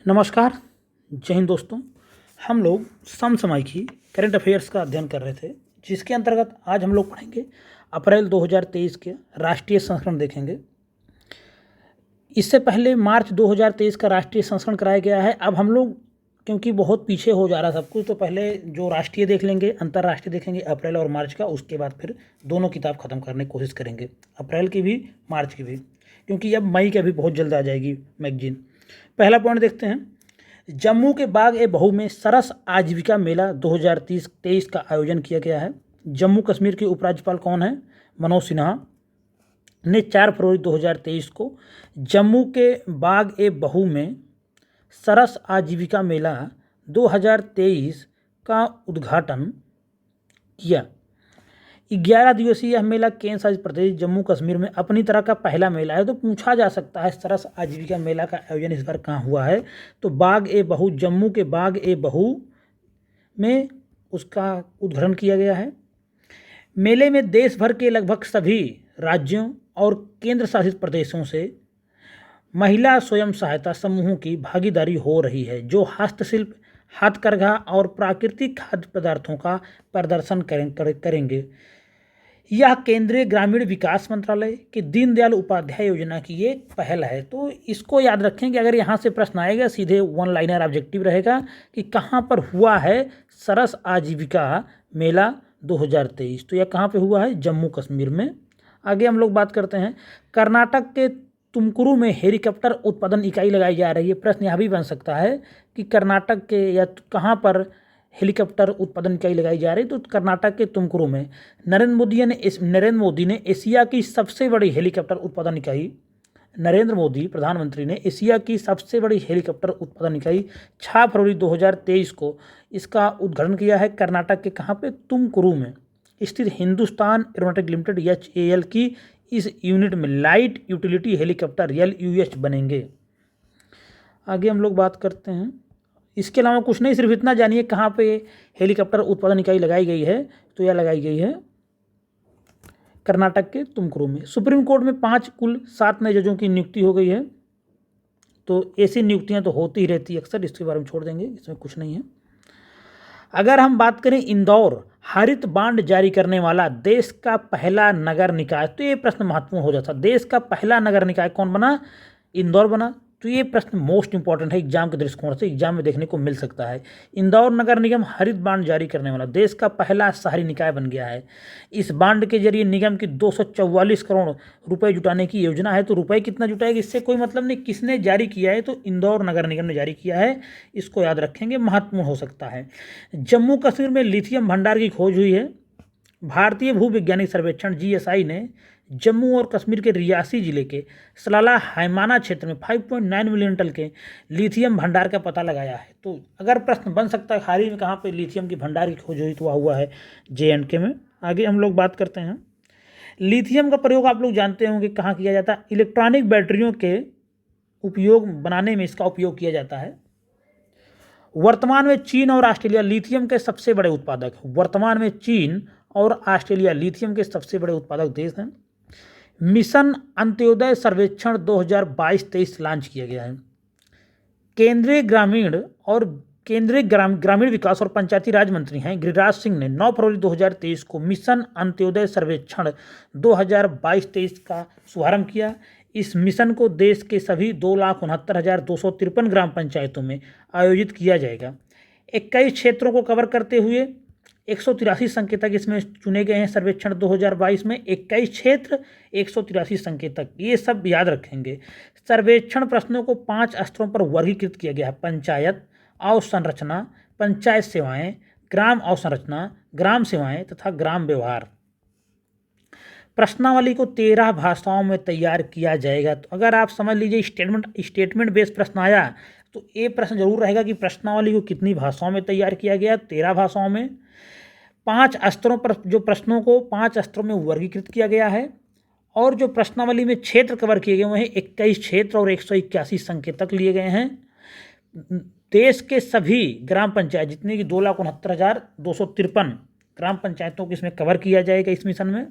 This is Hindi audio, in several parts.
नमस्कार। जय हिंद दोस्तों। हम लोग समसामयिकी करंट अफेयर्स का अध्ययन कर रहे थे, जिसके अंतर्गत आज हम लोग पढ़ेंगे अप्रैल 2023 के राष्ट्रीय संस्करण देखेंगे। इससे पहले मार्च 2023 का राष्ट्रीय संस्करण कराया गया है। अब हम लोग क्योंकि बहुत पीछे हो जा रहा सब कुछ, तो पहले जो राष्ट्रीय देख लेंगे, अंतर्राष्ट्रीय देखेंगे अप्रैल और मार्च का, उसके बाद फिर दोनों किताब खत्म करने की कोशिश करेंगे, अप्रैल की भी मार्च की भी, क्योंकि अब मई की भी बहुत जल्द आ जाएगी मैगजीन। पहला पॉइंट देखते हैं। जम्मू के बाग ए बहू में सरस आजीविका मेला 2023 का आयोजन किया गया है। जम्मू कश्मीर के उपराज्यपाल कौन है? मनोज सिन्हा ने 4 फरवरी 2023 को जम्मू के बाग ए बहू में सरस आजीविका मेला 2023 का उद्घाटन किया। 11 दिवसीय यह मेला केंद्र शासित प्रदेश जम्मू कश्मीर में अपनी तरह का पहला मेला है। तो पूछा जा सकता है सरस आजीविका मेला का आयोजन इस बार कहाँ हुआ है? तो बाग ए बहू, जम्मू के बाग ए बहू में उसका उद्घाटन किया गया है। मेले में देश भर के लगभग सभी राज्यों और केंद्र शासित प्रदेशों से महिला स्वयं सहायता समूहों की भागीदारी हो रही है, जो हस्तशिल्प, हथकरघा और प्राकृतिक खाद्य पदार्थों का प्रदर्शन करेंगे। यह केंद्रीय ग्रामीण विकास मंत्रालय के दीनदयाल उपाध्याय योजना की ये पहल है। तो इसको याद रखें कि अगर यहाँ से प्रश्न आएगा, सीधे वन लाइनर ऑब्जेक्टिव रहेगा कि कहाँ पर हुआ है सरस आजीविका मेला 2023। तो यह कहाँ पे हुआ है? जम्मू कश्मीर में। आगे हम लोग बात करते हैं। कर्नाटक के तुमकुरू में हेलीकॉप्टर उत्पादन इकाई लगाई जा रही है। प्रश्न यह भी बन सकता है कि कर्नाटक के या कहाँ पर हेलीकॉप्टर उत्पादन इकाई लगाई जा रही है? तो कर्नाटक के तुमकुरू में। नरेंद्र मोदी ने एशिया की सबसे बड़ी हेलीकॉप्टर उत्पादन इकाई नरेंद्र मोदी प्रधानमंत्री ने एशिया की सबसे बड़ी हेलीकॉप्टर उत्पादन इकाई 6 फरवरी 2023 को इसका उद्घाटन किया है। कर्नाटक के कहाँ पे? तुमकुरू में स्थित हिंदुस्तान एरोनॉटिक लिमिटेड HAL की इस यूनिट में लाइट यूटिलिटी हेलीकॉप्टर LUH बनेंगे। आगे हम लोग बात करते हैं। इसके अलावा कुछ नहीं, सिर्फ इतना जानिए कहाँ पे हेलीकॉप्टर उत्पादन इकाई लगाई गई है। तो यह लगाई गई है कर्नाटक के तुमकुरू में। सुप्रीम कोर्ट में कुल 7 नए जजों की नियुक्ति हो गई है। तो ऐसी नियुक्तियां तो होती ही रहती है अक्सर, इसके बारे में छोड़ देंगे, इसमें कुछ नहीं है। अगर हम बात करें इंदौर हरित बांड जारी करने वाला देश का पहला नगर निकाय, तो ये प्रश्न महत्वपूर्ण हो जाता है। देश का पहला नगर निकाय कौन बना? इंदौर बना। तो ये प्रश्न मोस्ट इंपॉर्टेंट है, एग्जाम के दृष्टिकोण से एग्जाम में देखने को मिल सकता है। इंदौर नगर निगम हरित बांड जारी करने वाला देश का पहला शहरी निकाय बन गया है। इस बांड के जरिए निगम की 244 करोड़ रुपए जुटाने की योजना है। तो रुपए कितना जुटाएगा इससे कोई मतलब नहीं, किसने जारी किया है? तो इंदौर नगर निगम ने जारी किया है। इसको याद रखेंगे, महत्वपूर्ण हो सकता है। जम्मू कश्मीर में लिथियम भंडार की खोज हुई है। भारतीय भूवैज्ञानिक सर्वेक्षण GSI ने जम्मू और कश्मीर के रियासी जिले के सलाला हैमाना क्षेत्र में 5.9 मिलियन टन के लिथियम भंडार का पता लगाया है। तो अगर प्रश्न बन सकता है हाल ही में कहाँ पे लिथियम की भंडार की खोज हुई, तो वह हुआ है JNK में। आगे हम लोग बात करते हैं। लिथियम का प्रयोग आप लोग जानते होंगे कहाँ किया जाता है? इलेक्ट्रॉनिक बैटरियों के उपयोग बनाने में इसका उपयोग किया जाता है। वर्तमान में चीन और ऑस्ट्रेलिया लिथियम के सबसे बड़े उत्पादक हैं। वर्तमान में चीन और ऑस्ट्रेलिया लिथियम के सबसे बड़े उत्पादक देश हैं। मिशन अंत्योदय सर्वेक्षण 2022-23 लॉन्च किया गया है। केंद्रीय ग्रामीण विकास और पंचायती राज मंत्री हैं गिरिराज सिंह ने 9 फरवरी 2023 को मिशन अंत्योदय सर्वेक्षण 2022-23 का शुभारंभ किया। इस मिशन को देश के सभी 2,69,253 ग्राम पंचायतों में आयोजित किया जाएगा। 21 क्षेत्रों को कवर करते हुए 183 संकेतक इसमें चुने गए हैं। सर्वेक्षण 2022 में 21 क्षेत्र, 183 संकेतक, ये सब याद रखेंगे। सर्वेक्षण प्रश्नों को 5 स्तरों पर वर्गीकृत किया गया है। पंचायत, अवसंरचना, पंचायत सेवाएं, ग्राम अवसंरचना, ग्राम सेवाएं तथा ग्राम व्यवहार। प्रश्नावली को 13 भाषाओं में तैयार किया जाएगा। तो अगर आप समझ लीजिए स्टेटमेंट बेस्ड प्रश्न आया, तो ये प्रश्न जरूर रहेगा कि प्रश्नावली को कितनी भाषाओं में तैयार किया गया? 13 भाषाओं में। 5 स्तरों पर जो प्रश्नों को 5 स्तरों में वर्गीकृत किया गया है। और जो प्रश्नावली में क्षेत्र कवर किए गए हैं 21 क्षेत्र और 181 संकेतक लिए गए हैं। देश के सभी ग्राम पंचायत जितने की 2,69,253 ग्राम पंचायतों को इसमें कवर किया जाएगा इस मिशन में।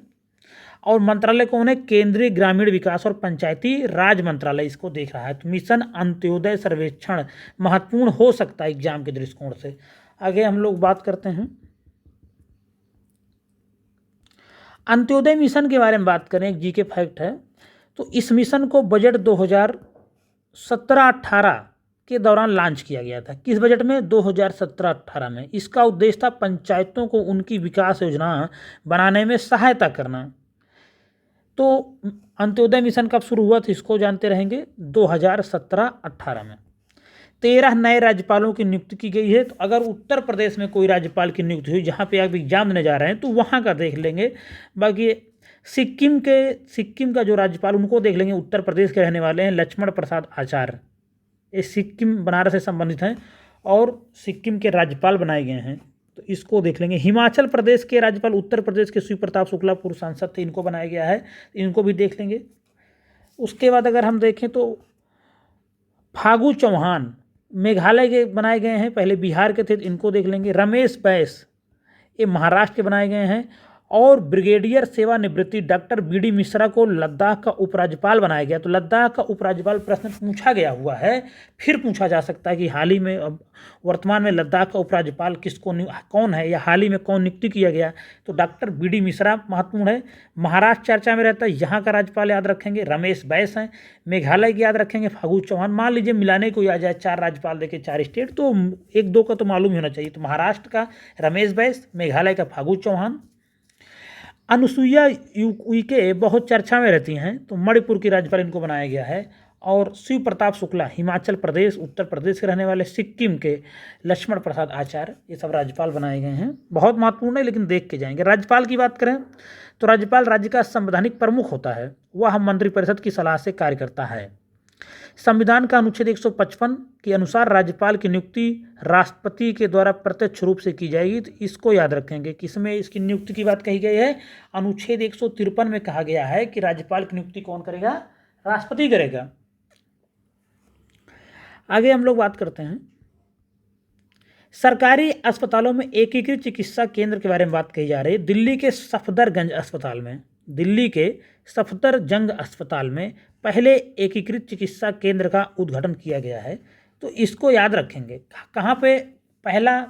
और मंत्रालय कौन है? केंद्रीय ग्रामीण विकास और पंचायती राज मंत्रालय इसको देख रहा है। तो मिशन अंत्योदय सर्वेक्षण महत्वपूर्ण हो सकता है एग्जाम के दृष्टिकोण से। आगे हम लोग बात करते हैं अंत्योदय मिशन के बारे में। बात करें, एक जीके फैक्ट है, तो इस मिशन को बजट 2017-18 के दौरान लॉन्च किया गया था। किस बजट में? 2017-18 में। इसका उद्देश्य था पंचायतों को उनकी विकास योजना बनाने में सहायता करना। तो अंत्योदय मिशन कब शुरू हुआ था इसको जानते रहेंगे, 2017-18 में। 13 नए राज्यपालों की नियुक्ति की गई है। तो अगर उत्तर प्रदेश में कोई राज्यपाल की नियुक्ति हुई, जहाँ पे आप एग्जाम देने जा रहे हैं, तो वहाँ का देख लेंगे। बाकी सिक्किम का जो राज्यपाल, उनको देख लेंगे। उत्तर प्रदेश के रहने वाले हैं लक्ष्मण प्रसाद आचार्य। ये सिक्किम बनारस से संबंधित हैं और सिक्किम के राज्यपाल बनाए गए हैं, तो इसको देख लेंगे। हिमाचल प्रदेश के राज्यपाल उत्तर प्रदेश के शिव प्रताप शुक्ला पूर्व सांसद थे, इनको बनाया गया है, इनको भी देख लेंगे। उसके बाद अगर हम देखें तो फागू चौहान मेघालय के बनाए गए हैं, पहले बिहार के थे, तो इनको देख लेंगे। रमेश बैस ये महाराष्ट्र के बनाए गए हैं। और ब्रिगेडियर सेवानिवृत्ति डॉक्टर बीडी मिश्रा को लद्दाख का उपराज्यपाल बनाया गया। तो लद्दाख का उपराज्यपाल प्रश्न पूछा गया हुआ है, फिर पूछा जा सकता है कि हाल ही में, अब वर्तमान में लद्दाख का उपराज्यपाल कौन है, या हाल ही में कौन नियुक्ति किया गया। तो डॉक्टर बीडी मिश्रा महत्वपूर्ण है। महाराष्ट्र चर्चा में रहता है, यहाँ का राज्यपाल याद रखेंगे रमेश बैस हैं। मेघालय की याद रखेंगे फागू चौहान। मान लीजिए मिलाने को आ जाए 4 राज्यपाल देके 4 स्टेट, तो 1-2 का तो मालूम ही होना चाहिए। तो महाराष्ट्र का रमेश बैस, मेघालय का फागू चौहान। अनुसुईया उइके बहुत चर्चा में रहती हैं, तो मणिपुर की राज्यपाल इनको बनाया गया है। और शिव प्रताप शुक्ला हिमाचल प्रदेश, उत्तर प्रदेश के रहने वाले। सिक्किम के लक्ष्मण प्रसाद आचार्य, ये सब राज्यपाल बनाए गए हैं। बहुत महत्वपूर्ण है, लेकिन देख के जाएंगे। राज्यपाल की बात करें तो राज्यपाल राज्य का संवैधानिक प्रमुख होता है, वह मंत्रिपरिषद की सलाह से कार्य करता है। संविधान का अनुच्छेद 155 के अनुसार राज्यपाल की नियुक्ति राष्ट्रपति के द्वारा प्रत्यक्ष रूप से की जाएगी। तो इसको याद रखेंगे, किसमें इसकी नियुक्ति की बात कही गई है? अनुच्छेद 153 में कहा गया है कि राज्यपाल की नियुक्ति कौन करेगा? राष्ट्रपति करेगा। आगे हम लोग बात करते हैं सरकारी अस्पतालों में एकीकृत चिकित्सा केंद्र के बारे में बात कही जा रही है। दिल्ली के सफदरजंग अस्पताल में पहले एकीकृत चिकित्सा केंद्र का उद्घाटन किया गया है। तो इसको याद रखेंगे, कहाँ पे पहला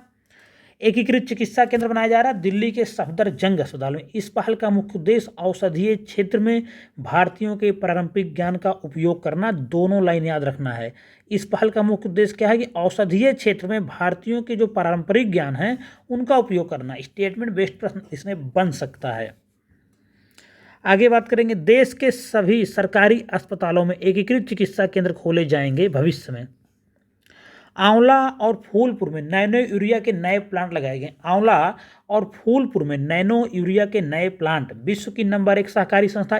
एकीकृत चिकित्सा केंद्र बनाया जा रहा है? दिल्ली के सफदरजंग अस्पताल में। इस पहल का मुख्य उद्देश्य औषधीय क्षेत्र में भारतीयों के पारंपरिक ज्ञान का उपयोग करना। दोनों लाइन याद रखना है। इस पहल का मुख्य उद्देश्य क्या है कि औषधीय क्षेत्र में भारतीयों के जो पारंपरिक ज्ञान है उनका उपयोग करना। स्टेटमेंट बेस्ड प्रश्न इसमें बन सकता है। आगे बात करेंगे, देश के सभी सरकारी अस्पतालों में एकीकृत चिकित्सा केंद्र खोले जाएंगे भविष्य में। आंवला और फूलपुर में नैनो यूरिया के नए प्लांट लगाए गए। आंवला और फूलपुर में नैनो यूरिया के नए प्लांट। विश्व की नंबर 1 सहकारी संस्था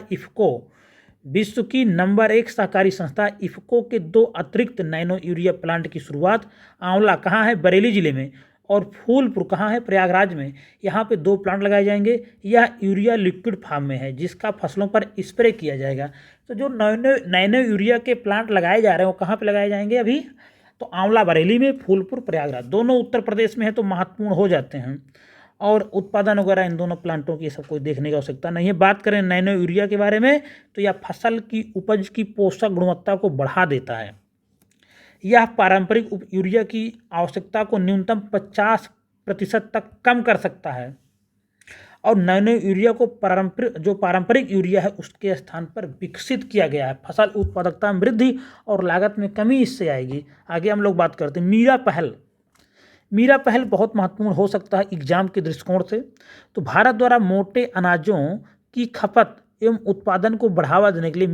इफको के 2 अतिरिक्त नैनो यूरिया प्लांट की शुरुआत। आंवला कहाँ है? बरेली जिले में। और फूलपुर कहाँ है? प्रयागराज में। यहाँ पे 2 प्लांट लगाए जाएंगे। यह यूरिया लिक्विड फॉर्म में है, जिसका फसलों पर स्प्रे किया जाएगा। तो जो नैनो यूरिया के प्लांट लगाए जा रहे हैं वो कहाँ पे लगाए जाएंगे अभी? तो आंवला बरेली में, फूलपुर प्रयागराज। दोनों उत्तर प्रदेश में है, तो महत्वपूर्ण हो जाते हैं। और उत्पादन वगैरह इन दोनों प्लांटों की सब कोई देखने की आवश्यकता नहीं है। बात करें नैनो यूरिया के बारे में, तो यह फसल की उपज की पोषक गुणवत्ता को बढ़ा देता है। यह पारंपरिक यूरिया की आवश्यकता को न्यूनतम 50% तक कम कर सकता है। और नैनो यूरिया को पारंपरिक यूरिया है उसके स्थान पर विकसित किया गया है। फसल उत्पादकता में वृद्धि और लागत में कमी इससे आएगी। आगे हम लोग बात करते हैं मीरा पहल बहुत महत्वपूर्ण हो सकता है एग्जाम के दृष्टिकोण से। तो भारत द्वारा मोटे अनाजों की खपत एवं उत्पादन को बढ़ावा देने के लिए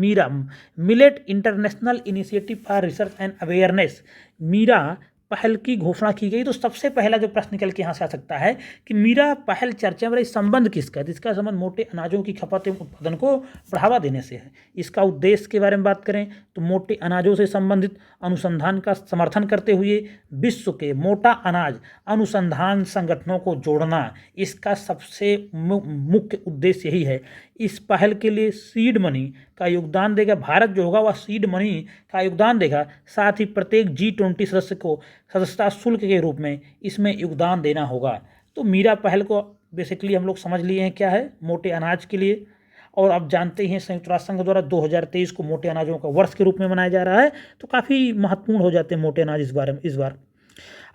millet international initiative for research and awareness मीरा पहल की घोषणा की गई। तो सबसे पहला जो प्रश्न निकल के यहाँ से आ सकता है कि मीरा पहल चर्चा में संबंध किसका है? इसका संबंध मोटे अनाजों की खपत एवं उत्पादन को बढ़ावा देने से है। इसका उद्देश्य के बारे में बात करें तो मोटे अनाजों से संबंधित अनुसंधान का समर्थन करते हुए विश्व के मोटा अनाज अनुसंधान संगठनों को जोड़ना, इसका सबसे मुख्य उद्देश्य यही है। इस पहल के लिए सीड मनी का योगदान देगा भारत, जो होगा वह सीड मनी का योगदान देगा। साथ ही प्रत्येक G20 सदस्य को सदस्यता शुल्क के रूप में इसमें योगदान देना होगा। तो मीरा पहल को बेसिकली हम लोग समझ लिए हैं क्या है, मोटे अनाज के लिए और आप जानते ही हैं संयुक्त राष्ट्र संघ द्वारा 2023 को मोटे अनाजों का वर्ष के रूप में मनाया जा रहा है, तो काफ़ी महत्वपूर्ण हो जाते हैं मोटे अनाज इस बार।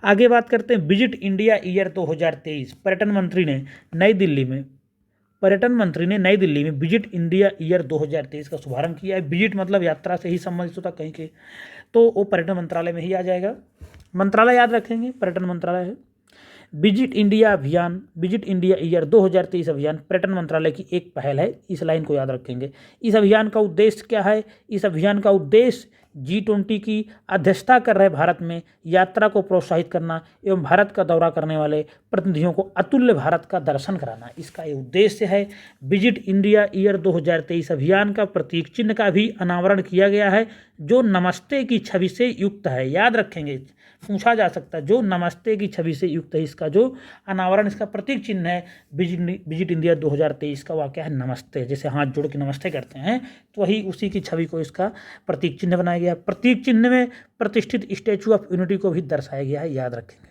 आगे बात करते हैं विजिट इंडिया ईयर 2023। पर्यटन मंत्री ने नई दिल्ली में विजिट इंडिया ईयर 2023 का शुभारंभ किया है। विजिट मतलब यात्रा से ही संबंधित होता कहीं के, तो वो पर्यटन मंत्रालय में ही आ जाएगा। मंत्रालय याद रखेंगे, पर्यटन मंत्रालय है। विजिट इंडिया ईयर 2023 अभियान पर्यटन मंत्रालय की एक पहल है, इस लाइन को याद रखेंगे। इस अभियान का उद्देश्य क्या है? इस अभियान का उद्देश्य G20 की अध्यक्षता कर रहे भारत में यात्रा को प्रोत्साहित करना एवं भारत का दौरा करने वाले प्रतिनिधियों को अतुल्य भारत का दर्शन कराना, इसका ये उद्देश्य है। विजिट इंडिया ईयर 2023 अभियान का प्रतीक चिन्ह का भी अनावरण किया गया है, जो नमस्ते की छवि से युक्त है। याद रखेंगे, पूछा जा सकता है, जो नमस्ते की छवि से युक्त है, इसका जो अनावरण, इसका प्रतीक चिन्ह है विजिट इंडिया 2023 का, वाक्य है नमस्ते। जैसे हाथ जोड़ के नमस्ते करते हैं, तो वही उसी की छवि को इसका प्रतीक चिन्ह बनाया गया। प्रतीक चिन्ह में प्रतिष्ठित स्टैचू ऑफ यूनिटी को भी दर्शाया गया है, याद रखेंगे।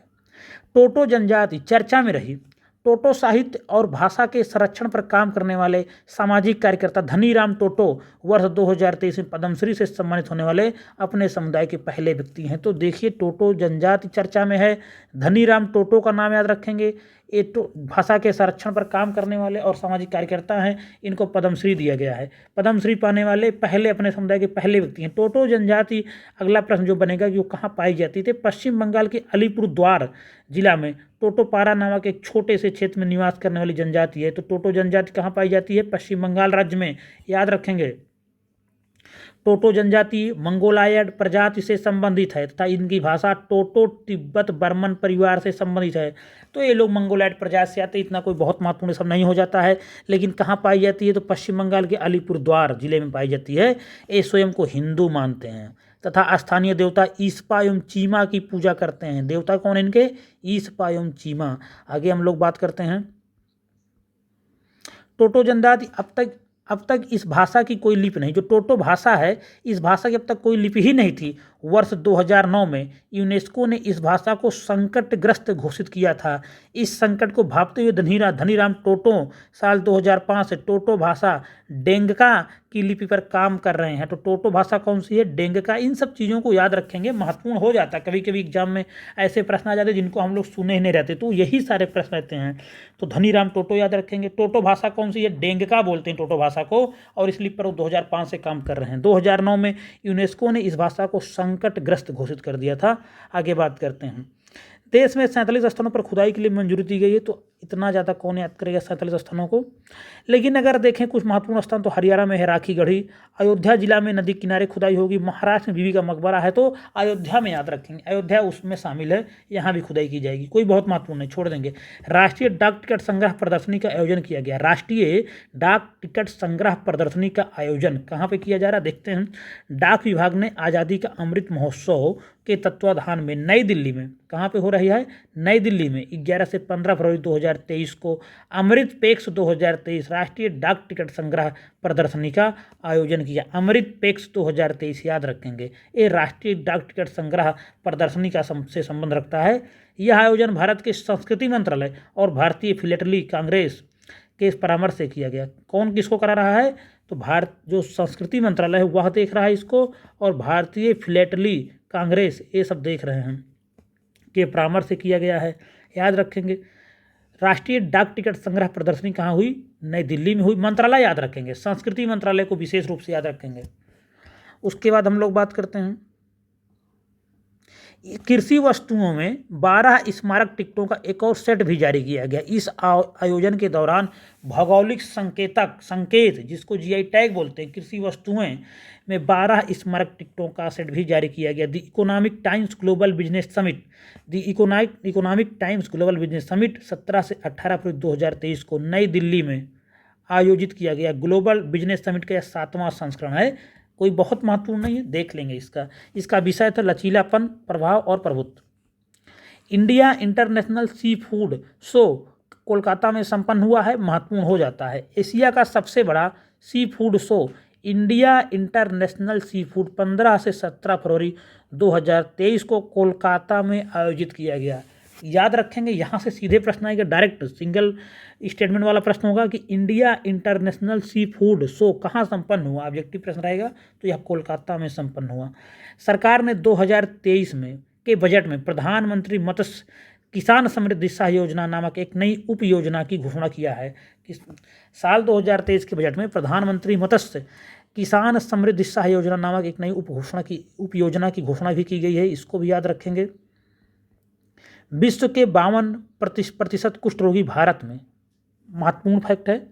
टोटो जनजाति चर्चा में रही। टोटो साहित्य और भाषा के संरक्षण पर काम करने वाले सामाजिक कार्यकर्ता धनीराम टोटो वर्ष 2023 में पद्मश्री से सम्मानित होने वाले अपने समुदाय के पहले व्यक्ति हैं। तो देखिए, टोटो जनजाति चर्चा में है, धनीराम टोटो का नाम याद रखेंगे। ये भाषा के संरक्षण पर काम करने वाले और सामाजिक कार्यकर्ता हैं, इनको पद्मश्री दिया गया है। पद्मश्री पाने वाले पहले अपने समुदाय के पहले व्यक्ति हैं। टोटो जनजाति, अगला प्रश्न जो बनेगा कि वो कहाँ पाई जाती थी? पश्चिम बंगाल के अलीपुरद्वार जिला में टोटोपारा नामक एक छोटे से क्षेत्र में निवास करने वाली जनजाति है। तो टोटो जनजाति कहाँ पाई जाती है? पश्चिम बंगाल राज्य में, याद रखेंगे। टोटो जनजाति मंगोलायड प्रजाति से संबंधित है तथा इनकी भाषा टोटो तिब्बत बर्मन परिवार से संबंधित है। तो ये लोग मंगोलायड प्रजाति से आते, इतना कोई बहुत महत्वपूर्ण सब नहीं हो जाता है। लेकिन कहाँ पाई जाती है? तो पश्चिम बंगाल के अलीपुरद्वार जिले में पाई जाती है। ये स्वयं को हिंदू मानते हैं तथा स्थानीय देवता ईस्पा एवं चीमा की पूजा करते हैं। देवता कौन है इनके? ईस्पा एवं चीमा। आगे हम लोग बात करते हैं, टोटो जनजाति अब तक इस भाषा की कोई लिपि नहीं, जो टोटो भाषा है, इस भाषा की अब तक कोई लिपि ही नहीं थी। वर्ष 2009 में यूनेस्को ने इस भाषा को संकटग्रस्त घोषित किया था। इस संकट को भांपते हुए धनीराम टोटो साल 2005 से टोटो भाषा डेंगका की लिपि पर काम कर रहे हैं। तो टोटो भाषा कौन सी है? डेंगका। इन सब चीज़ों को याद रखेंगे, महत्वपूर्ण हो जाता है। कभी कभी एग्जाम में ऐसे प्रश्न आ जाते हैं जिनको हम लोग सुने ही नहीं रहते, तो यही सारे प्रश्न रहते हैं। तो धनीराम टोटो याद रखेंगे। टोटो भाषा कौन सी है? डेंगका बोलते हैं टोटो भाषा को, और इस लिपि पर वो 2005 से काम कर रहे हैं। 2009 में यूनेस्को ने इस भाषा को संकटग्रस्त घोषित कर दिया था। आगे बात करते हैं, देश में 47 स्थानों पर खुदाई के लिए मंजूरी दी गई है। तो इतना ज़्यादा कौन याद करेगा 47 स्थानों को? लेकिन अगर देखें कुछ महत्वपूर्ण स्थान, तो हरियाणा में है राखी गढ़ी, अयोध्या जिला में नदी किनारे खुदाई होगी, महाराष्ट्र में बीबी का मकबरा है, तो अयोध्या में याद रखेंगे, अयोध्या उसमें शामिल है, यहाँ भी खुदाई की जाएगी। कोई बहुत महत्वपूर्ण नहीं, छोड़ देंगे। राष्ट्रीय डाक टिकट संग्रह प्रदर्शनी का आयोजन किया गया। राष्ट्रीय डाक टिकट संग्रह प्रदर्शनी का आयोजन कहाँ पर किया जा रहा है? देखते हैं। डाक विभाग ने आज़ादी का अमृत महोत्सव के तत्वाधान में नई दिल्ली में, कहाँ पे हो रही है? नई दिल्ली में 11 से 15 फरवरी 2023 को अमृत पेक्स 2023 राष्ट्रीय डाक टिकट संग्रह प्रदर्शनी का आयोजन किया। अमृत पेक्स 2023 याद रखेंगे, ये राष्ट्रीय डाक टिकट संग्रह प्रदर्शनी का से संबंध रखता है। यह आयोजन भारत के संस्कृति मंत्रालय और भारतीय फिलेटली कांग्रेस के परामर्श से किया गया। कौन किसको करा रहा है? तो भारत जो संस्कृति मंत्रालय है वह देख रहा है इसको, और भारतीय फिलेटली कांग्रेस ये सब देख रहे हैं, के परामर्श से किया गया है, याद रखेंगे। राष्ट्रीय डाक टिकट संग्रह प्रदर्शनी कहाँ हुई? नई दिल्ली में हुई। मंत्रालय याद रखेंगे, संस्कृति मंत्रालय को विशेष रूप से याद रखेंगे। उसके बाद हम लोग बात करते हैं, कृषि वस्तुओं में 12 स्मारक टिकटों का एक और सेट भी जारी किया गया। इस आयोजन के दौरान भौगोलिक संकेत जिसको जीआई टैग बोलते हैं, कृषि वस्तुएं में 12 स्मारक टिकटों का सेट भी जारी किया गया। The economic times global business summit 17 से 18 अप्रैल 2023 को नई दिल्ली में आयोजित किया गया। ग्लोबल बिजनेस समिट का यह 7वां संस्करण है। कोई बहुत महत्वपूर्ण नहीं है, देख लेंगे। इसका विषय था लचीलापन, प्रभाव और प्रभुत्व। India international sea food show Kolkata में संपन्न हुआ है, महत्वपूर्ण हो जाता है। एशिया का सबसे बड़ा sea food show India international sea food 15 से 17 फरवरी 2023 को कोलकाता में आयोजित किया गया। याद रखेंगे। यहाँ से सीधे प्रश्न आएगा, डायरेक्ट सिंगल स्टेटमेंट वाला प्रश्न होगा कि India international sea food show कहाँ संपन्न हुआ। ऑब्जेक्टिव प्रश्न रहेगा तो यह कोलकाता में संपन्न हुआ। सरकार ने 2023 में के बजट में प्रधानमंत्री मत्स्य किसान समृद्धि सह योजना नामक एक नई उप योजना की घोषणा किया है। साल 2023 के बजट में प्रधानमंत्री मत्स्य किसान समृद्धि सह योजना नामक एक नई उप योजना की घोषणा भी की गई है, इसको भी याद रखेंगे। विश्व के 52% कुष्ठ रोगी भारत में, महत्वपूर्ण फैक्ट है,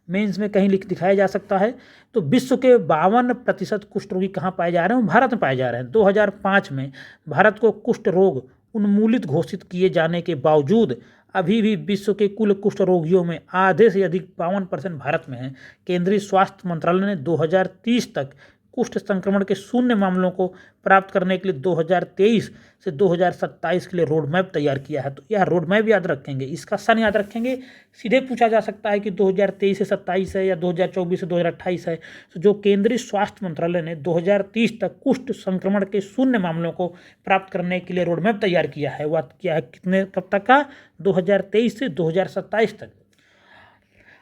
मेंस में कहीं दिखाया जा सकता है। तो विश्व के 52% कुष्ठ रोगी कहाँ पाए जा रहे हैं? भारत में पाए जा रहे हैं। 2005 में भारत को कुष्ठ रोग उन्मूलित घोषित किए जाने के बावजूद अभी भी विश्व के कुल कुष्ठ रोगियों में आधे से अधिक 52% भारत में हैं। केंद्रीय स्वास्थ्य मंत्रालय ने 2030 तक कुष्ठ संक्रमण के शून्य मामलों को प्राप्त करने के लिए 2023 से 2027 के लिए रोड मैप तैयार किया है। तो यह रोड मैप याद रखेंगे, इसका सन याद रखेंगे। सीधे पूछा जा सकता है कि 2023 से 27 है या 2024 से 2028 है। तो जो केंद्रीय स्वास्थ्य मंत्रालय ने 2030 तक कुष्ठ संक्रमण के शून्य मामलों को प्राप्त करने के लिए रोड मैप तैयार किया है, वह किया है कितने कब तक का? 2023 से 2027 तक।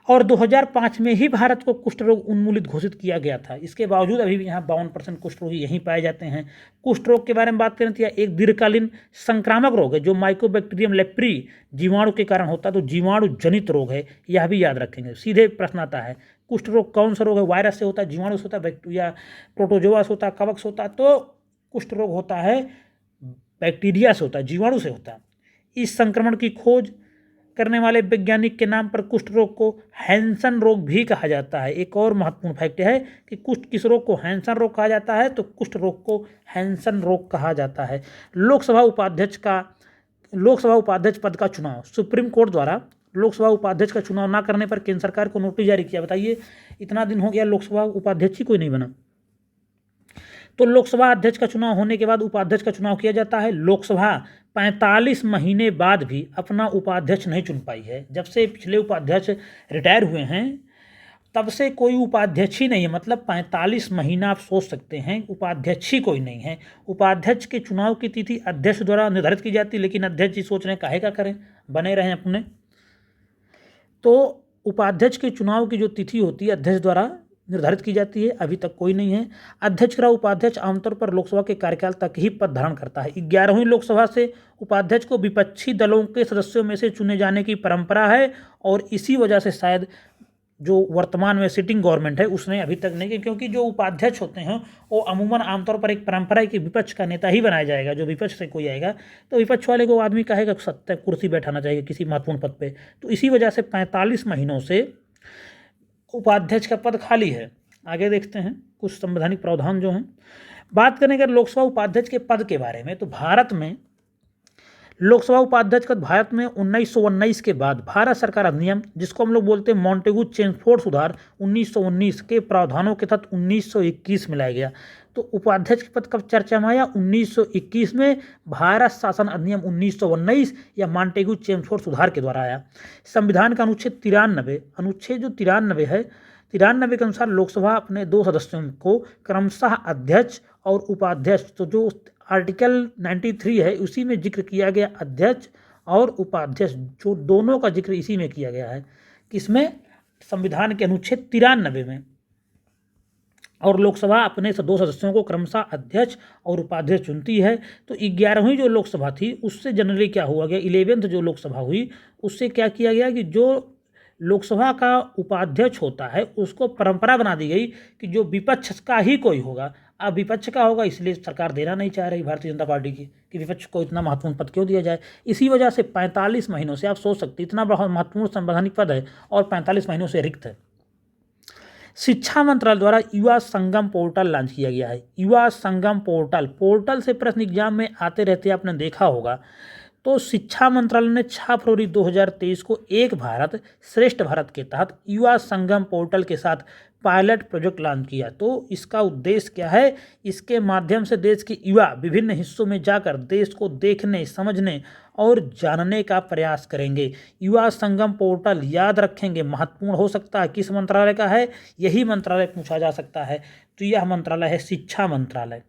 और 2005 में ही भारत को कुष्ठ रोग उन्मूलित घोषित किया गया था। इसके बावजूद अभी भी यहाँ 52% कुष्ठ रोगी यहीं पाए जाते हैं। कुष्ठ रोग के बारे में बात करें तो यह एक दीर्घकालीन संक्रामक रोग है जो माइकोबैक्टीरियम लेप्री जीवाणु के कारण होता है। तो जीवाणु जनित रोग है, यह भी याद रखेंगे। सीधे प्रश्न आता है कुष्ठ रोग कौन सा रोग है? वायरस से होता है, जीवाणु से होता है, बैक्टीरिया प्रोटोजोआ से होता है, कवक से होता है। तो कुष्ठ रोग होता है बैक्टीरिया से होता है, जीवाणु से होता है। इस संक्रमण की खोज करने वाले वैज्ञानिक के नाम पर कुष्ठ रोग को हैंसन रोग भी कहा जाता है। एक और महत्वपूर्ण फैक्ट है कि कुष्ठ किस रोग को हैंसन रोग कहा जाता है? तो कुष्ठ रोग को हैंसन रोग कहा जाता है। लोकसभा उपाध्यक्ष पद का चुनाव, सुप्रीम कोर्ट द्वारा लोकसभा उपाध्यक्ष का चुनाव न करने पर केंद्र सरकार को नोटिस जारी किया। बताइए, इतना दिन हो गया लोकसभा उपाध्यक्ष ही कोई नहीं बना। तो लोकसभा अध्यक्ष का चुनाव होने के बाद उपाध्यक्ष का चुनाव किया जाता है। लोकसभा 45 महीने बाद भी अपना उपाध्यक्ष नहीं चुन पाई है। जब से पिछले उपाध्यक्ष रिटायर हुए हैं तब से कोई उपाध्यक्ष ही नहीं है। मतलब 45 महीना आप सोच सकते हैं, उपाध्यक्ष ही कोई नहीं है। उपाध्यक्ष के चुनाव की तिथि अध्यक्ष द्वारा निर्धारित की जाती है, लेकिन अध्यक्ष जी सोच रहे हैं काहे का करें, बने रहें अपने। तो उपाध्यक्ष के चुनाव की जो तिथि होती है अध्यक्ष द्वारा निर्धारित की जाती है, अभी तक कोई नहीं है। अध्यक्ष का उपाध्यक्ष आमतौर पर लोकसभा के कार्यकाल तक ही पद धारण करता है। 11वीं लोकसभा से उपाध्यक्ष को विपक्षी दलों के सदस्यों में से चुने जाने की परंपरा है और इसी वजह से शायद जो वर्तमान में सिटिंग गवर्नमेंट है उसने अभी तक नहीं की, क्योंकि जो उपाध्यक्ष होते हैं वो अमूमन आमतौर पर एक परंपरा है कि विपक्ष का नेता ही बनाया जाएगा। जो विपक्ष से कोई आएगा तो विपक्ष वाले को आदमी कहेगा सत्य कुर्सी बैठाना चाहिए किसी महत्वपूर्ण पद पे। तो इसी वजह से 45 महीनों से उपाध्यक्ष का पद खाली है। आगे देखते हैं कुछ संवैधानिक प्रावधान जो हैं। बात करें अगर लोकसभा उपाध्यक्ष के पद के बारे में, तो भारत में लोकसभा उपाध्यक्ष का भारत में 1919 के बाद भारत सरकार अधिनियम, जिसको हम लोग बोलते हैं मॉन्टेगू चेम्सफोर्ड सुधार 1919 के प्रावधानों के तहत 1921 में लाया गया। तो उपाध्यक्ष के पद कब चर्चा में आया? 1921 में भारत शासन अधिनियम 1919 या मॉन्टेगू चेम्सफोर्ड सुधार के द्वारा आया। संविधान का अनुच्छेद 93, अनुच्छेद जो 93 है, 93 के अनुसार लोकसभा अपने 2 सदस्यों को क्रमशः अध्यक्ष और उपाध्यक्ष, तो जो आर्टिकल 93 है उसी में जिक्र किया गया अध्यक्ष और उपाध्यक्ष, जो दोनों का जिक्र इसी में किया गया है। किसमें? संविधान के अनुच्छेद 93 में। और लोकसभा अपने 2 सदस्यों को क्रमशः अध्यक्ष और उपाध्यक्ष चुनती है। तो 11वीं जो लोकसभा थी उससे जनरली क्या हुआ गया, 11th जो लोकसभा हुई उससे क्या किया गया कि जो लोकसभा का उपाध्यक्ष होता है उसको परंपरा बना दी गई कि जो विपक्ष का ही कोई होगा। अब विपक्ष का होगा, इसलिए सरकार देना नहीं चाह रही भारतीय जनता पार्टी की कि विपक्ष को इतना महत्वपूर्ण पद क्यों दिया जाए। इसी वजह से 45 महीनों से आप सोच सकते इतना बड़ा महत्वपूर्ण संवैधानिक पद है और 45 महीनों से रिक्त है। शिक्षा मंत्रालय द्वारा युवा संगम पोर्टल लॉन्च किया गया है। युवा संगम पोर्टल से प्रश्न एग्जाम में आते रहते आपने देखा होगा। तो शिक्षा मंत्रालय ने 6 फरवरी 2023 को एक भारत श्रेष्ठ भारत के तहत युवा संगम पोर्टल के साथ पायलट प्रोजेक्ट लॉन्च किया। तो इसका उद्देश्य क्या है? इसके माध्यम से देश के युवा विभिन्न हिस्सों में जाकर देश को देखने, समझने और जानने का प्रयास करेंगे। युवा संगम पोर्टल याद रखेंगे, महत्वपूर्ण हो सकता है। किस मंत्रालय का है? यही मंत्रालय पूछा जा सकता है। तो यह मंत्रालय है शिक्षा मंत्रालय।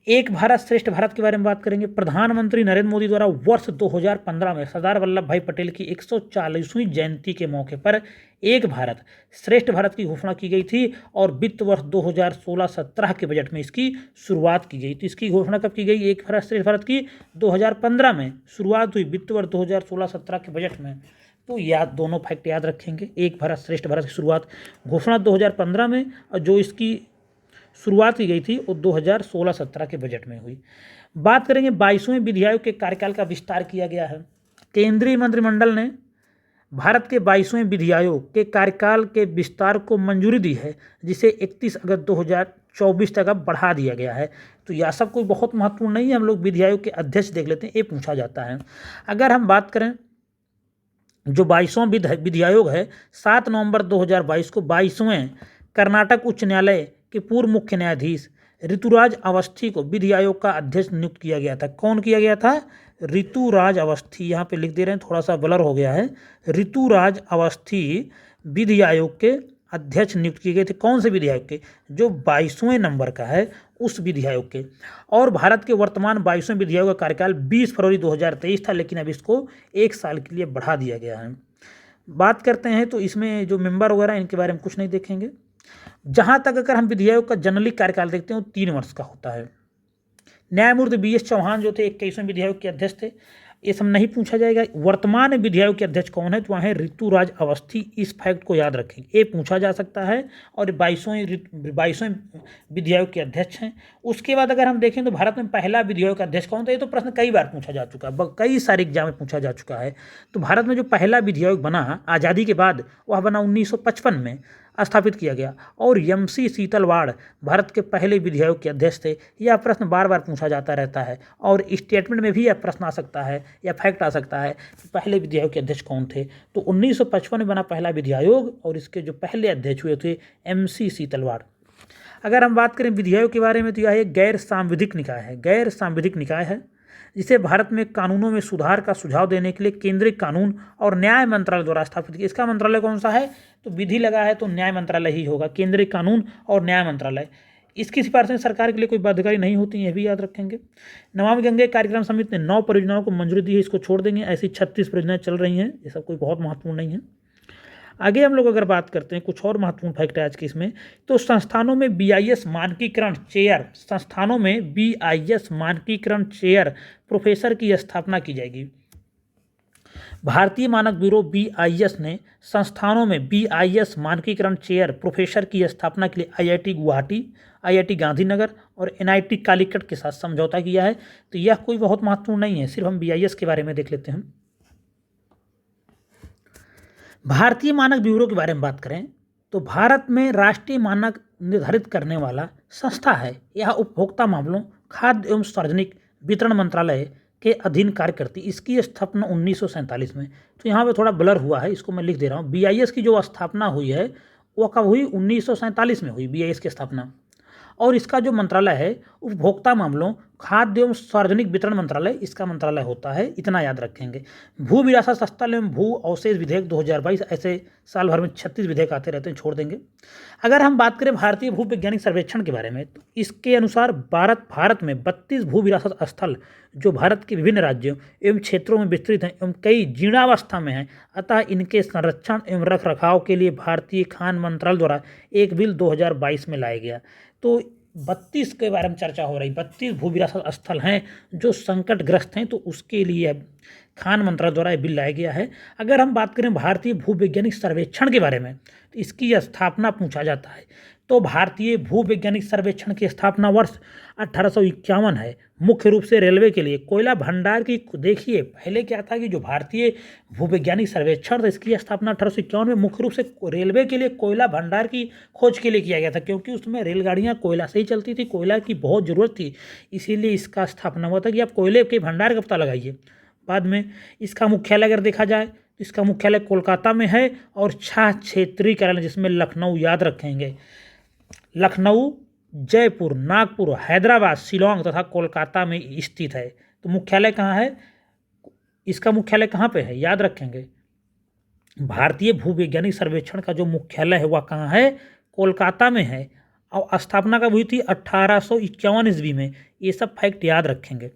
एक भारत श्रेष्ठ भारत के बारे में बात करेंगे। प्रधानमंत्री नरेंद्र मोदी द्वारा वर्ष 2015 में सरदार वल्लभ भाई पटेल की 140वीं जयंती के मौके पर एक भारत श्रेष्ठ भारत की घोषणा की गई थी और वित्त वर्ष 2016-17 के बजट में इसकी शुरुआत की गई। तो इसकी घोषणा कब की गई? एक भारत श्रेष्ठ भारत की 2015 में शुरुआत हुई, वित्त वर्ष 2016-17 के बजट में। तो याद, दोनों फैक्ट याद रखेंगे। एक भारत श्रेष्ठ भारत की शुरुआत घोषणा 2015 में और जो इसकी शुरुआत की गई थी वो 2016-17 के बजट में हुई। बात करेंगे 22वें विधि आयोग के कार्यकाल का विस्तार किया गया है। केंद्रीय मंत्रिमंडल ने भारत के 22वें विधि आयोग के कार्यकाल के विस्तार को मंजूरी दी है, जिसे 31 अगस्त 2024 तक अब बढ़ा दिया गया है। तो यह सब कोई बहुत महत्वपूर्ण नहीं है, हम लोग विधि आयोग के अध्यक्ष देख लेते हैं, ये पूछा जाता है। अगर हम बात करें जो 22वां विधि आयोग है, 7 नवंबर 2022 को 22वें कर्नाटक उच्च न्यायालय के पूर्व मुख्य न्यायाधीश ऋतुराज अवस्थी को विधि आयोग का अध्यक्ष नियुक्त किया गया था। कौन किया गया था? ऋतुराज अवस्थी। यहाँ पे लिख दे रहे हैं, थोड़ा सा ब्लर हो गया है। ऋतुराज अवस्थी विधि आयोग के अध्यक्ष नियुक्त किए गए थे। कौन से विधि आयोग के? जो 22वें नंबर का है उस विधि आयोग के। और भारत के वर्तमान 22वें विधि आयोग का कार्यकाल 20 फरवरी 2023 था, लेकिन अब इसको 1 साल के लिए बढ़ा दिया गया है। बात करते हैं तो इसमें जो मेंबर वगैरह इनके बारे में कुछ नहीं देखेंगे। जहाँ तक अगर हम विधि आयोग का जनरली कार्यकाल देखते हैं वो 3 वर्ष का होता है। न्यायमूर्ति BS चौहान जो थे 21वें विधि आयोग के अध्यक्ष थे, ये सब नहीं पूछा जाएगा। वर्तमान विधि आयोग के अध्यक्ष कौन है? तो वहाँ है ऋतुराज अवस्थी। इस फैक्ट को याद रखेंगे, ये पूछा जा सकता है। और 22वें विधि आयोग के अध्यक्ष हैं। उसके बाद अगर हम देखें तो भारत में पहला विधि आयोग का अध्यक्ष कौन था? ये तो प्रश्न कई बार पूछा जा चुका है, कई सारे एग्जाम में पूछा जा चुका है। तो भारत में जो पहला विधि आयोग बना आज़ादी के बाद, वह बना 1955 में स्थापित किया गया और MC सीतलवाड़ भारत के पहले विधि आयोग के अध्यक्ष थे। यह प्रश्न बार बार पूछा जाता रहता है और स्टेटमेंट में भी यह प्रश्न आ सकता है या फैक्ट आ सकता है कि पहले विधि आयोग के अध्यक्ष कौन थे। तो 1955 में बना पहला विधि आयोग और इसके जो पहले अध्यक्ष हुए थे MC सीतलवाड़। अगर हम बात करें विधि आयोग के बारे में तो यह एक गैर सांविधिक निकाय है। गैर सांविधिक निकाय है जिसे भारत में कानूनों में सुधार का सुझाव देने के लिए केंद्रीय कानून और न्याय मंत्रालय द्वारा स्थापित किया। इसका मंत्रालय कौन सा है? तो विधि लगा है तो न्याय मंत्रालय ही होगा, केंद्रीय कानून और न्याय मंत्रालय। इसकी सिफारिशें सरकार के लिए कोई बाध्यकारी नहीं होती, यह भी याद रखेंगे। नमामि गंगे कार्यक्रम समिति ने 9 परियोजनाओं को मंजूरी दी है, इसको छोड़ देंगे। ऐसी 36 परियोजनाएं चल रही हैं, ये सब कोई बहुत महत्वपूर्ण नहीं है। आगे हम लोग अगर बात करते हैं कुछ और महत्वपूर्ण फैक्ट है आज के इसमें, तो संस्थानों में BIS मानकीकरण चेयर प्रोफेसर की स्थापना की जाएगी। भारतीय मानक ब्यूरो BIS ने संस्थानों में BIS मानकीकरण चेयर प्रोफेसर की स्थापना के लिए IIT गुवाहाटी, IIT गांधीनगर और NIT कालीकट के साथ समझौता किया है। तो यह कोई बहुत महत्वपूर्ण नहीं है, सिर्फ हम BIS के बारे में देख लेते हैं। भारतीय मानक ब्यूरो के बारे में बात करें तो भारत में राष्ट्रीय मानक निर्धारित करने वाला संस्था है। यह उपभोक्ता मामलों, खाद्य एवं सार्वजनिक वितरण मंत्रालय के अधीन कार्य करती। इसकी स्थापना 1947 में। तो यहाँ पे थोड़ा ब्लर हुआ है, इसको मैं लिख दे रहा हूँ। BIS की जो स्थापना हुई है वो कब हुई? 1947 में हुई BIS की स्थापना। और इसका जो मंत्रालय है उपभोक्ता मामलों, खाद्य एवं सार्वजनिक वितरण मंत्रालय इसका मंत्रालय होता है, इतना याद रखेंगे। भू विरासत स्थल एवं भू अवशेष विधेयक 2022, ऐसे साल भर में 36 विधेयक आते रहते हैं, छोड़ देंगे। अगर हम बात करें भारतीय भू वैज्ञानिक सर्वेक्षण के बारे में तो इसके अनुसार भारत में 32 भू विरासत स्थल जो भारत के विभिन्न राज्यों एवं क्षेत्रों में विस्तृत हैं एवं कई जीर्णावस्था में हैं, अतः इनके संरक्षण एवं रख रखाव के लिए भारतीय खान मंत्रालय द्वारा एक बिल 2022 में लाया गया। तो 32 के बारे में चर्चा हो रही, 32 भू विरासत स्थल हैं जो संकटग्रस्त हैं, तो उसके लिए खान मंत्रालय द्वारा यह बिल लाया गया है। अगर हम बात करें भारतीय भू वैज्ञानिक सर्वेक्षण के बारे में तो इसकी स्थापना पूछा जाता है। तो भारतीय भू वैज्ञानिक सर्वेक्षण की स्थापना वर्ष 1851 है, मुख्य रूप से रेलवे के लिए कोयला भंडार की। देखिए पहले क्या था कि जो भारतीय भू वैज्ञानिक सर्वेक्षण था इसकी स्थापना 1851 में मुख्य रूप से रेलवे के लिए कोयला भंडार की खोज के लिए किया गया था, क्योंकि उसमें रेलगाड़ियां कोयला से ही चलती थी, कोयला की बहुत ज़रूरत थी, इसीलिए इसका स्थापना हुआ था कि आप कोयले के भंडार का पता लगाइए। बाद में इसका मुख्यालय अगर देखा जाए तो इसका मुख्यालय कोलकाता में है और 6 क्षेत्रीय कार्यालय जिसमें लखनऊ, याद रखेंगे, लखनऊ, जयपुर, नागपुर, हैदराबाद, शिलोंग तथा कोलकाता में स्थित है। तो मुख्यालय कहाँ है? इसका मुख्यालय कहाँ पे है? याद रखेंगे, भारतीय भू वैज्ञानिक सर्वेक्षण का जो मुख्यालय है वह कहाँ है? कोलकाता में है। और स्थापना कब हुई थी? 1851 ईस्वी में। ये सब फैक्ट याद रखेंगे।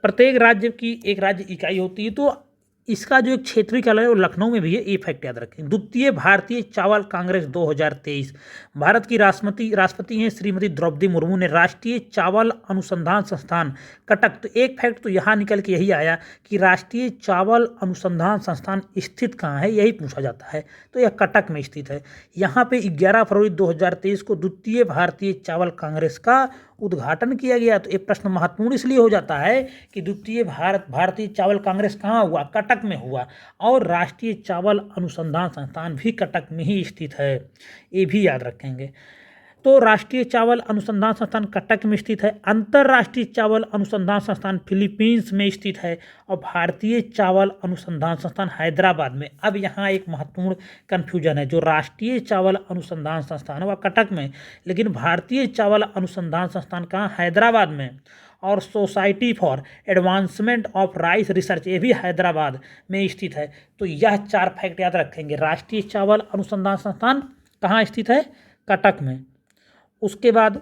प्रत्येक राज्य की एक राज्य इकाई होती है, तो इसका जो एक क्षेत्रीय कार्यालय है वो लखनऊ में भी है, ये फैक्ट याद रखें। द्वितीय भारतीय चावल कांग्रेस 2023, भारत की राष्ट्रपति हैं श्रीमती द्रौपदी मुर्मू ने राष्ट्रीय चावल अनुसंधान संस्थान कटक, तो एक फैक्ट तो यहाँ निकल के यही आया कि राष्ट्रीय चावल अनुसंधान संस्थान स्थित कहाँ है, यही पूछा जाता है, तो यह कटक में स्थित है। यहाँ पे 11 फरवरी 2023 को द्वितीय भारतीय चावल कांग्रेस का उद्घाटन किया गया। तो ये प्रश्न महत्वपूर्ण इसलिए हो जाता है कि द्वितीय भारतीय चावल कांग्रेस कहाँ हुआ? कटक में हुआ, और राष्ट्रीय चावल अनुसंधान संस्थान भी कटक में ही स्थित है, ये भी याद रखेंगे। तो राष्ट्रीय चावल अनुसंधान संस्थान कटक में स्थित है, अंतर्राष्ट्रीय चावल अनुसंधान संस्थान फिलीपींस में स्थित है, और भारतीय चावल अनुसंधान संस्थान हैदराबाद में। अब यहाँ एक महत्वपूर्ण कन्फ्यूजन है, जो राष्ट्रीय चावल अनुसंधान संस्थान है वह कटक में, लेकिन भारतीय चावल अनुसंधान संस्थान कहाँ? हैदराबाद में। और society for advancement of rice research, ये भी हैदराबाद में स्थित है। तो यह 4 फैक्ट याद रखेंगे। राष्ट्रीय चावल अनुसंधान संस्थान कहाँ स्थित है? कटक में। उसके बाद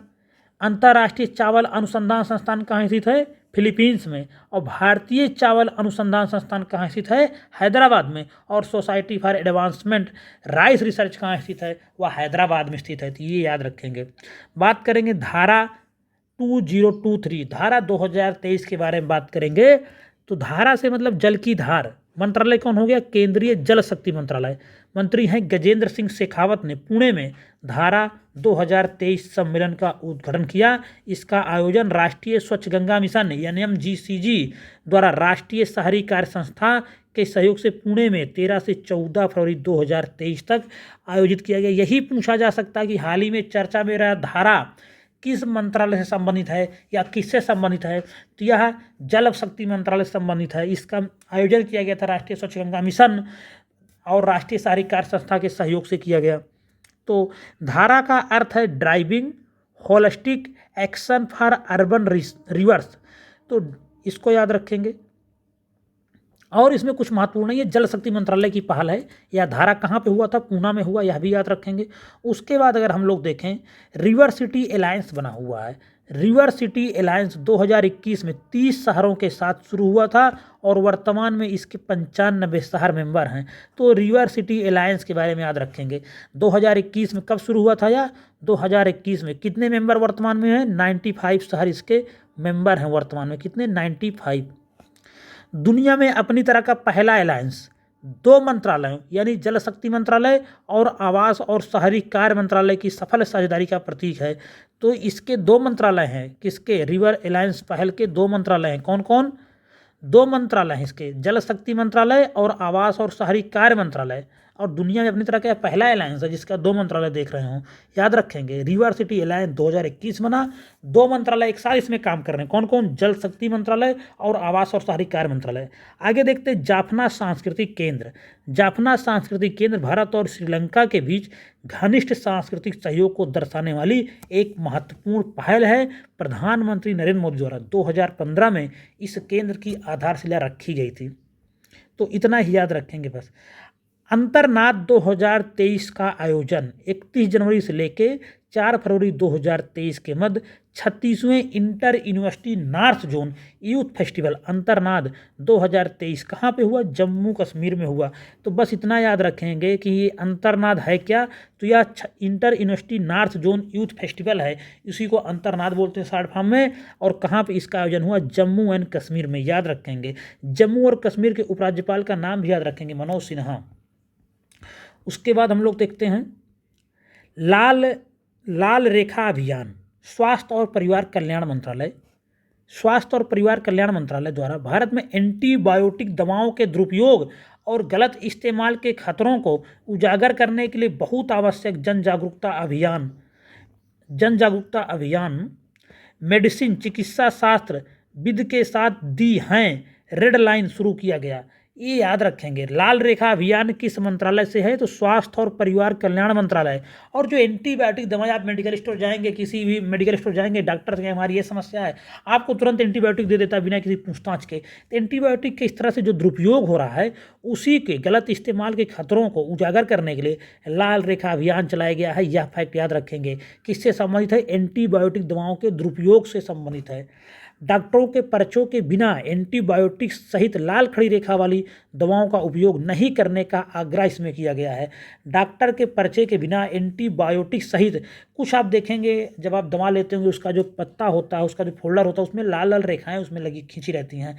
अंतर्राष्ट्रीय चावल अनुसंधान संस्थान कहाँ स्थित है? फिलीपींस में। और भारतीय चावल अनुसंधान संस्थान कहाँ स्थित है? हैदराबाद में। और society for advancement rice research कहाँ स्थित है? वह हैदराबाद में स्थित है, तो ये याद रखेंगे। बात करेंगे धारा 2023, धारा 2023 के बारे में बात करेंगे। तो धारा से मतलब जल की धार। मंत्रालय कौन हो गया? केंद्रीय जल शक्ति मंत्रालय। मंत्री हैं गजेंद्र सिंह शेखावत ने पुणे में धारा 2023 सम्मेलन का उद्घाटन किया। इसका आयोजन राष्ट्रीय स्वच्छ गंगा मिशन NMGCG द्वारा राष्ट्रीय शहरी कार्य संस्था के सहयोग से पुणे में 13 से 14 फरवरी 2023 तक आयोजित किया गया। यही पूछा जा सकता है कि हाल ही में चर्चा में रहा धारा किस मंत्रालय से संबंधित है या किससे संबंधित है? तो यह जल शक्ति मंत्रालय से संबंधित है। इसका आयोजन किया गया था राष्ट्रीय स्वच्छ गंगा मिशन और राष्ट्रीय शहरी कार्य संस्था के सहयोग से किया गया। तो धारा का अर्थ है driving holistic action for urban reverse, तो इसको याद रखेंगे। और इसमें कुछ महत्वपूर्ण नहीं है, जल शक्ति मंत्रालय की पहल है। यह धारा कहाँ पे हुआ था? पूना में हुआ, यह भी याद रखेंगे। उसके बाद अगर हम लोग देखें, रिवर सिटी अलायंस बना हुआ है। रिवर सिटी अलायंस 2021 में 30 शहरों के साथ शुरू हुआ था और वर्तमान में इसके 95 शहर मेंबर हैं। तो रिवर सिटी अलायंस के बारे में याद रखेंगे। 2021 में कब शुरू हुआ था? या 2021 में कितने मेंबर वर्तमान में हैं? 95 शहर इसके मेंबर हैं वर्तमान में। कितने? 95। दुनिया में अपनी तरह का पहला अलायंस 2 मंत्रालयों यानी जल शक्ति मंत्रालय और आवास और शहरी कार्य मंत्रालय की सफल साझेदारी का प्रतीक है। तो इसके 2 मंत्रालय हैं। किसके? रिवर अलायंस पहल के 2 मंत्रालय हैं। कौन कौन? 2 मंत्रालय हैं इसके, जल शक्ति मंत्रालय और आवास और शहरी कार्य मंत्रालय। और दुनिया में अपनी तरह का पहला अलायंस है जिसका 2 मंत्रालय देख रहे हो, याद रखेंगे। रिवर सिटी अलायंस 2021 बना, 2 मंत्रालय एक साथ इसमें काम कर रहे हैं। कौन कौन? जल शक्ति मंत्रालय और आवास और शहरी कार्य मंत्रालय। आगे देखते हैं जाफना सांस्कृतिक केंद्र। जाफना सांस्कृतिक केंद्र भारत और श्रीलंका के बीच घनिष्ठ सांस्कृतिक सहयोग को दर्शाने वाली एक महत्वपूर्ण पहल है। प्रधानमंत्री नरेंद्र मोदी द्वारा 2015 में इस केंद्र की आधारशिला रखी गई थी। तो इतना ही याद रखेंगे बस। अंतर्नाद 2023 का आयोजन 31 जनवरी से लेके 4 फरवरी 2023 के मध्य 36वें inter university north zone youth festival Antarnaad 2023 कहाँ पे हुआ? जम्मू कश्मीर में हुआ। तो बस इतना याद रखेंगे कि ये अंतर्नाद है क्या? तो यह inter university north zone youth festival है, इसी को अंतर्नाद बोलते हैं शॉर्ट फॉर्म में। और कहाँ पे इसका आयोजन हुआ? जम्मू एंड कश्मीर में, याद रखेंगे। जम्मू और कश्मीर के उपराज्यपाल का नाम भी याद रखेंगे, मनोज सिन्हा। उसके बाद हम लोग देखते हैं लाल रेखा अभियान। स्वास्थ्य और परिवार कल्याण मंत्रालय, स्वास्थ्य और परिवार कल्याण मंत्रालय द्वारा भारत में एंटीबायोटिक दवाओं के दुरुपयोग और गलत इस्तेमाल के खतरों को उजागर करने के लिए बहुत आवश्यक जन जागरूकता अभियान मेडिसिन चिकित्सा शास्त्र विद के साथ दी हैं रेड लाइन शुरू किया गया। ये याद रखेंगे। लाल रेखा अभियान किस मंत्रालय से है? तो स्वास्थ्य और परिवार कल्याण मंत्रालय। और जो एंटीबायोटिक दवाएं, आप मेडिकल स्टोर जाएंगे, किसी भी मेडिकल स्टोर जाएंगे, डॉक्टर से हमारी ये समस्या है, आपको तुरंत एंटीबायोटिक दे देता है बिना किसी पूछताछ के। तो एंटीबायोटिक के इस तरह से जो दुरुपयोग हो रहा है, उसी के गलत इस्तेमाल के खतरों को उजागर करने के लिए लाल रेखा अभियान चलाया गया है। यह फैक्ट याद रखेंगे। किससे संबंधित है? एंटीबायोटिक दवाओं के दुरुपयोग से संबंधित है। डॉक्टरों के पर्चों के बिना एंटीबायोटिक सहित लाल खड़ी रेखा वाली दवाओं का उपयोग नहीं करने का आग्रह इसमें किया गया है। डॉक्टर के पर्चे के बिना एंटीबायोटिक सहित, कुछ आप देखेंगे जब आप दवा लेते होंगे, उसका जो पत्ता होता है, उसका जो फोल्डर होता है, उसमें लाल लाल रेखाएं उसमें लगी खींची रहती हैं।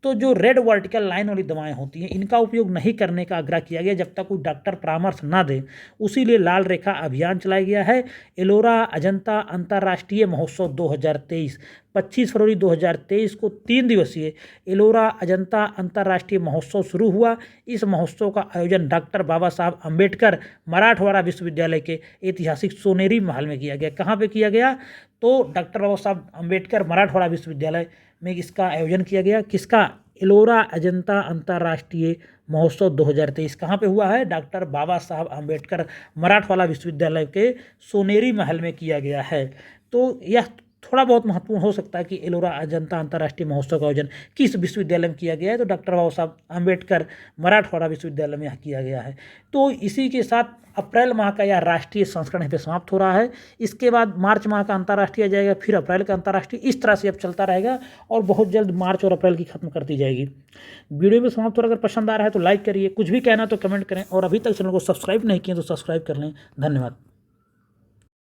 तो जो रेड वर्टिकल लाइन वाली दवाएं होती हैं, इनका उपयोग नहीं करने का आग्रह किया गया जब तक कोई डॉक्टर परामर्श ना दे। उसीलिए लाल रेखा अभियान चलाया गया है। एलोरा अजंता अंतर्राष्ट्रीय महोत्सव 2023, 25 फरवरी 2023 को 3 दिवसीय एलोरा अजंता अंतर्राष्ट्रीय महोत्सव शुरू हुआ। इस महोत्सव का आयोजन डॉक्टर बाबा साहब अम्बेडकर मराठवाड़ा विश्वविद्यालय के ऐतिहासिक सोनेरी महल में किया गया। कहाँ पे किया गया? तो डॉक्टर बाबा साहब अम्बेडकर मराठवाड़ा विश्वविद्यालय में इसका आयोजन किया गया। किसका? एलोरा अजंता अंतर्राष्ट्रीय महोत्सव 2023 कहाँ पे हुआ है? डॉक्टर बाबा साहब अम्बेडकर मराठवाड़ा विश्वविद्यालय के सोनेरी महल में किया गया है। तो यह थोड़ा बहुत महत्वपूर्ण हो सकता है कि एलोरा अजंता अंतर्राष्ट्रीय महोत्सव का आयोजन किस विश्वविद्यालय में किया गया है? तो डॉक्टर बाबा साहब अम्बेडकर मराठवाड़ा विश्वविद्यालय में किया गया है। तो इसी के साथ अप्रैल माह का यह राष्ट्रीय संस्करण यहाँ पे समाप्त हो रहा है। इसके बाद मार्च माह का अंतर्राष्ट्रीय आ जाएगा, फिर अप्रैल का अंतर्राष्ट्रीय, इस तरह से अब चलता रहेगा और बहुत जल्द मार्च और अप्रैल की खत्म कर दी जाएगी। वीडियो में समाप्त हो रहा है। अगर पसंद आ रहा है तो लाइक करिए, कुछ भी कहना तो कमेंट करें, और अभी तक चैनल को सब्सक्राइब नहीं किए तो सब्सक्राइब कर लें। धन्यवाद।